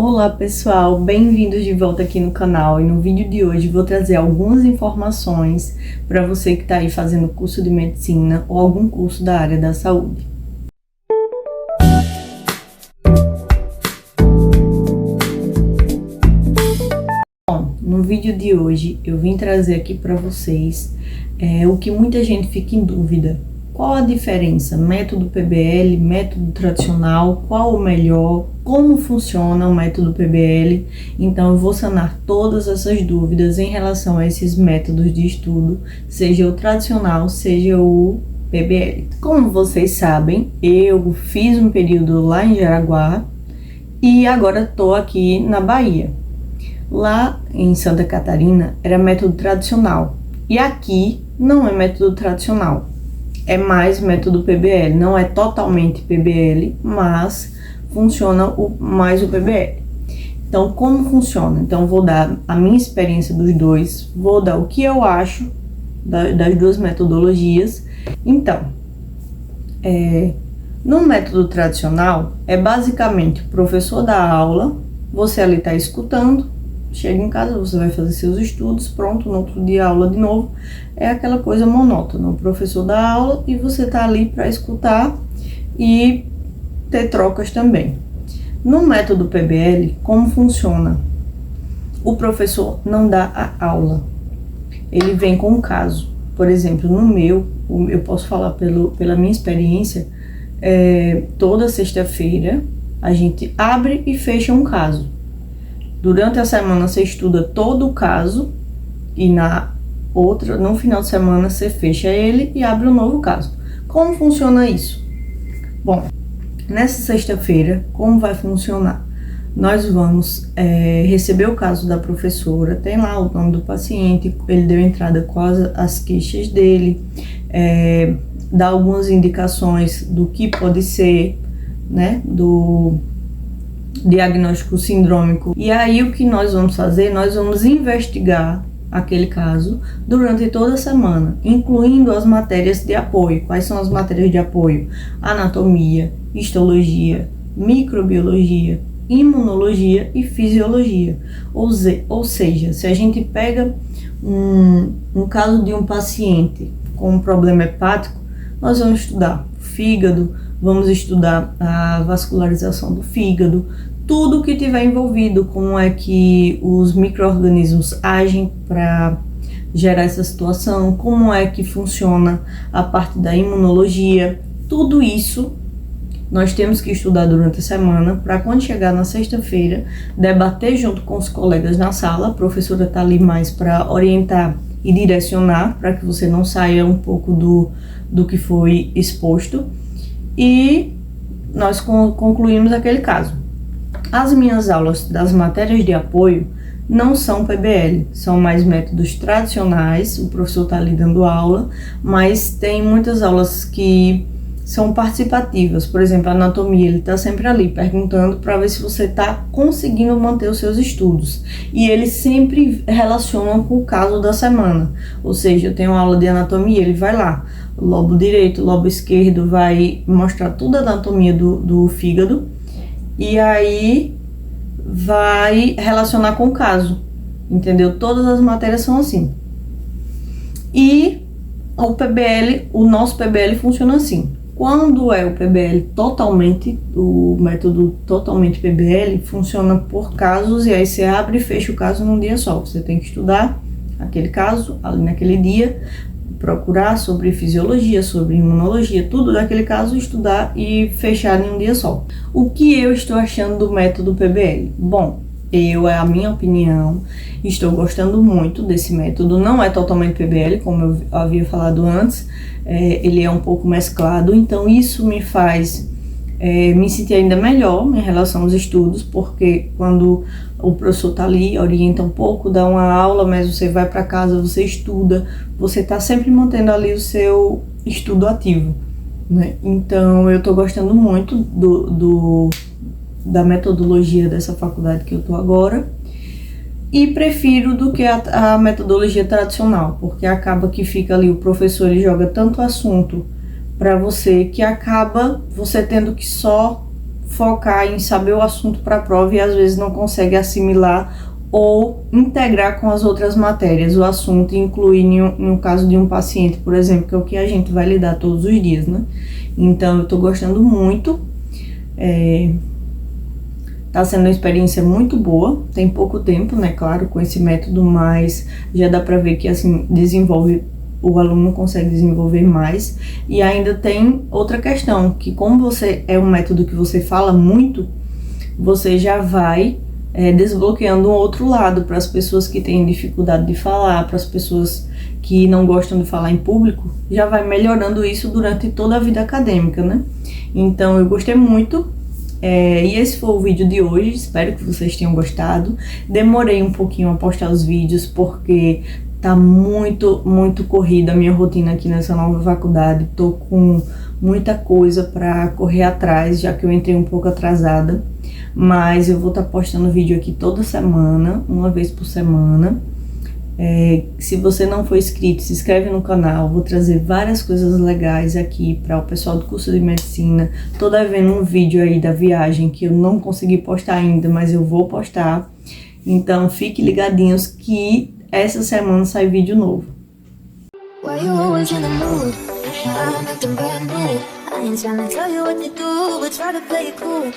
Olá pessoal, bem-vindos de volta aqui no canal e no vídeo de hoje vou trazer algumas informações para você que está aí fazendo curso de medicina ou algum curso da área da saúde. Bom, no vídeo de hoje eu vim trazer aqui para vocês o que muita gente fica em dúvida. Qual a diferença? Método PBL, método tradicional, qual o melhor, como funciona o método PBL? Então eu vou sanar todas essas dúvidas em relação a esses métodos de estudo, seja o tradicional, seja o PBL. Como vocês sabem, eu fiz um período lá em Jaraguá e agora estou aqui na Bahia. Lá em Santa Catarina era método tradicional e aqui não é método tradicional. É mais método PBL, não é totalmente PBL, mas funciona mais o PBL. Então, como funciona? Então, vou dar a minha experiência dos dois, vou dar o que eu acho das duas metodologias. Então, no método tradicional, é basicamente o professor dá aula, você ali está escutando, chega em casa, você vai fazer seus estudos, pronto, no outro dia aula de novo. É aquela coisa monótona, o professor dá aula e você tá ali para escutar e ter trocas também. No método PBL, como funciona? O professor não dá a aula, ele vem com um caso. Por exemplo, no meu, eu posso falar pela minha experiência, toda sexta-feira a gente abre e fecha um caso. Durante a semana você estuda todo o caso e no final de semana você fecha ele e abre um novo caso. Como funciona isso? Bom, nessa sexta-feira, como vai funcionar? Nós vamos receber o caso da professora, tem lá o nome do paciente, ele deu entrada com as queixas dele, dá algumas indicações do que pode ser, né, do diagnóstico sindrômico. E aí o que nós vamos fazer? Nós vamos investigar aquele caso durante toda a semana, incluindo as matérias de apoio. Quais são as matérias de apoio? Anatomia, histologia, microbiologia, imunologia e fisiologia. Ou seja, se a gente pega um caso de um paciente com um problema hepático, nós vamos estudar fígado, vamos estudar a vascularização do fígado, tudo que tiver envolvido, como é que os micro-organismos agem para gerar essa situação, como é que funciona a parte da imunologia, tudo isso nós temos que estudar durante a semana para quando chegar na sexta-feira, debater junto com os colegas na sala. A professora está ali mais para orientar e direcionar, para que você não saia um pouco do que foi exposto. E nós concluímos aquele caso. As minhas aulas das matérias de apoio não são PBL, são mais métodos tradicionais, o professor está ali dando aula, mas tem muitas aulas que são participativas. Por exemplo, a anatomia, ele está sempre ali perguntando para ver se você está conseguindo manter os seus estudos. E eles sempre relacionam com o caso da semana. Ou seja, eu tenho uma aula de anatomia, ele vai lá, lobo direito, lobo esquerdo, vai mostrar toda a anatomia do fígado e aí vai relacionar com o caso, entendeu? Todas as matérias são assim. E o PBL, o nosso PBL funciona assim. Quando é o PBL totalmente, o método totalmente PBL, funciona por casos e aí você abre e fecha o caso num dia só. Você tem que estudar aquele caso ali naquele dia, procurar sobre fisiologia, sobre imunologia, tudo daquele caso, estudar e fechar em um dia só. O que eu estou achando do método PBL? Bom, é a minha opinião, estou gostando muito desse método. Não é totalmente PBL, como eu havia falado antes, ele é um pouco mesclado, então isso me faz me sentir ainda melhor em relação aos estudos, porque quando o professor está ali, orienta um pouco, dá uma aula, mas você vai para casa, você estuda, você está sempre mantendo ali o seu estudo ativo, né? Então eu estou gostando muito da metodologia dessa faculdade que eu estou agora e prefiro do que a metodologia tradicional, porque acaba que fica ali, o professor ele joga tanto assunto para você que acaba você tendo que só focar em saber o assunto para a prova e às vezes não consegue assimilar ou integrar com as outras matérias o assunto e incluir no caso de um paciente, por exemplo, que é o que a gente vai lidar todos os dias, né? Então, eu tô gostando muito. Tá sendo uma experiência muito boa, tem pouco tempo, né, claro, com esse método, mas já dá pra ver que, assim, o aluno consegue desenvolver mais. E ainda tem outra questão, que como você é um método que você fala muito, você já vai desbloqueando um outro lado para as pessoas que têm dificuldade de falar, para as pessoas que não gostam de falar em público, já vai melhorando isso durante toda a vida acadêmica, né? Então, eu gostei muito. E esse foi o vídeo de hoje, espero que vocês tenham gostado. Demorei um pouquinho a postar os vídeos porque tá muito corrida a minha rotina aqui nessa nova faculdade. Tô com muita coisa para correr atrás, já que eu entrei um pouco atrasada. Mas eu vou estar postando vídeo aqui toda semana, uma vez por semana. Se você não for inscrito, se inscreve no canal. Vou trazer várias coisas legais aqui para o pessoal do curso de medicina. Tô devendo um vídeo aí da viagem que eu não consegui postar ainda, mas eu vou postar. Então fiquem ligadinhos que essa semana sai vídeo novo. Why you always in the mood? I'm acting brand new. I ain't trying to tell you what to do, but try to play it cool.